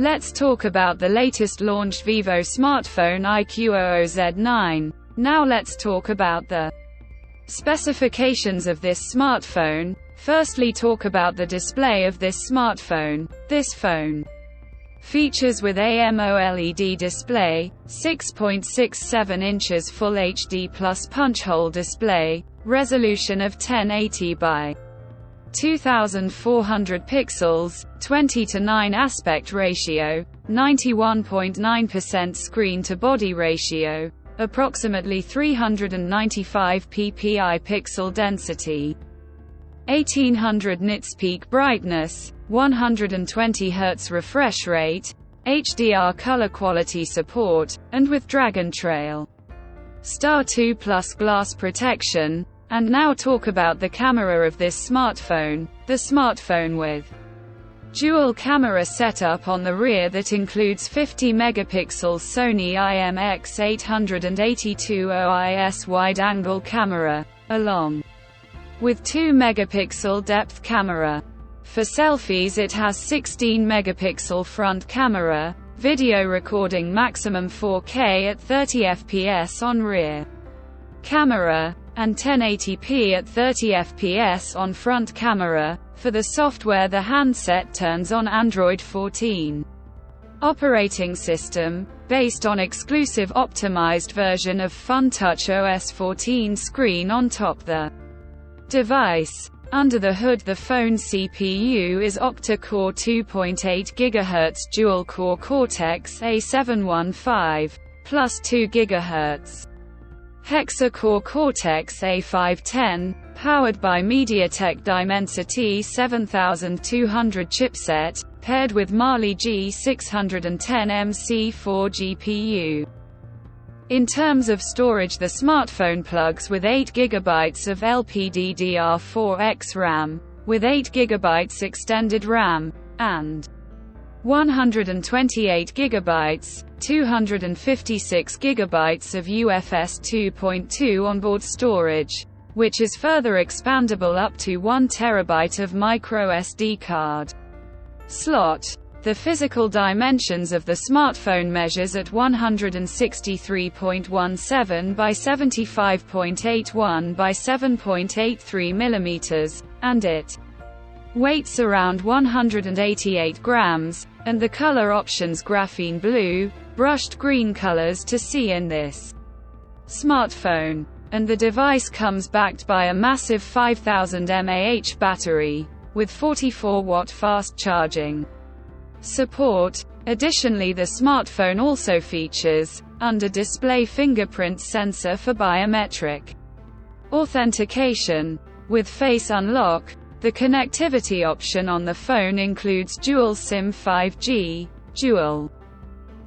Let's talk about the latest launched Vivo smartphone IQOO Z9. Now let's talk about the specifications of this smartphone. Firstly, talk about the display of this smartphone. This phone features with AMOLED display, 6.67 inches Full HD plus punch-hole display, resolution of 1080 by 2400 pixels, 20:9 aspect ratio, 91.9% screen-to-body ratio, approximately 395 ppi pixel density, 1800 nits peak brightness, 120 Hz refresh rate, HDR color quality support, and with Dragon Trail Star 2 Plus glass protection. And now talk about the camera of this smartphone. The smartphone with dual camera setup on the rear that includes 50 megapixel Sony IMX882 OIS wide-angle camera, along with 2 megapixel depth camera. For selfies it has 16 megapixel front camera, video recording maximum 4K at 30 fps on rear camera, and 1080p at 30 fps on front camera. For the software, the handset turns on Android 14 operating system, based on exclusive optimized version of FunTouch OS 14 screen on top the device. Under the hood, the phone CPU is octa-core 2.8 GHz dual-core Cortex-A715, plus 2 GHz hexa-core Cortex-A510, powered by MediaTek Dimensity 7200 chipset, paired with Mali G610MC4 GPU. In terms of storage, the smartphone plugs with 8 GB of LPDDR4X RAM, with 8 GB extended RAM, and 128 GB, 256 GB of UFS 2.2 onboard storage, which is further expandable up to 1 TB of microSD card slot. The physical dimensions of the smartphone measures at 163.17 by 75.81 by 7.83 mm, and it weights around 188 grams, and the color options graphene blue, brushed green colors to see in this smartphone. And the device comes backed by a massive 5000 mAh battery, with 44-watt fast charging support. Additionally, the smartphone also features under-display fingerprint sensor for biometric authentication. With Face Unlock, the connectivity option on the phone includes dual SIM 5G, dual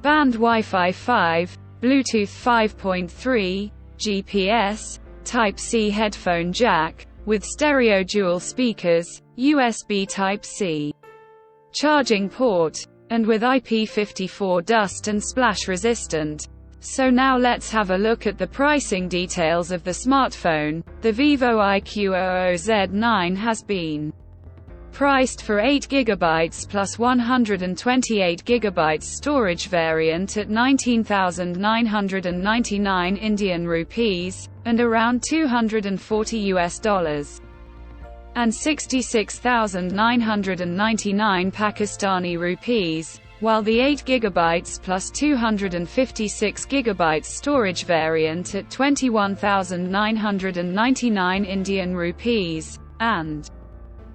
band Wi-Fi 5, Bluetooth 5.3, GPS, Type-C headphone jack, with stereo dual speakers, USB Type-C charging port, and with IP54 dust and splash resistant. So now let's have a look at the pricing details of the smartphone. The Vivo IQOO Z9 has been priced for 8 GB plus 128 GB storage variant at 19,999 Indian rupees, and around $240 and 66,999 Pakistani rupees, while the 8 GB plus 256 GB storage variant at 21,999 Indian rupees, and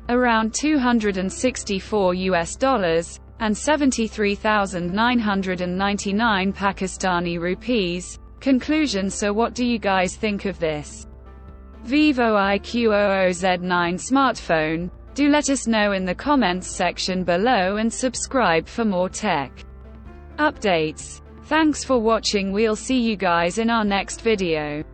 around $264 and 73,999 Pakistani rupees. Conclusion. So what do you guys think of this Vivo IQOO Z9 smartphone? Do let us know in the comments section below and subscribe for more tech updates. Thanks for watching. We'll see you guys in our next video.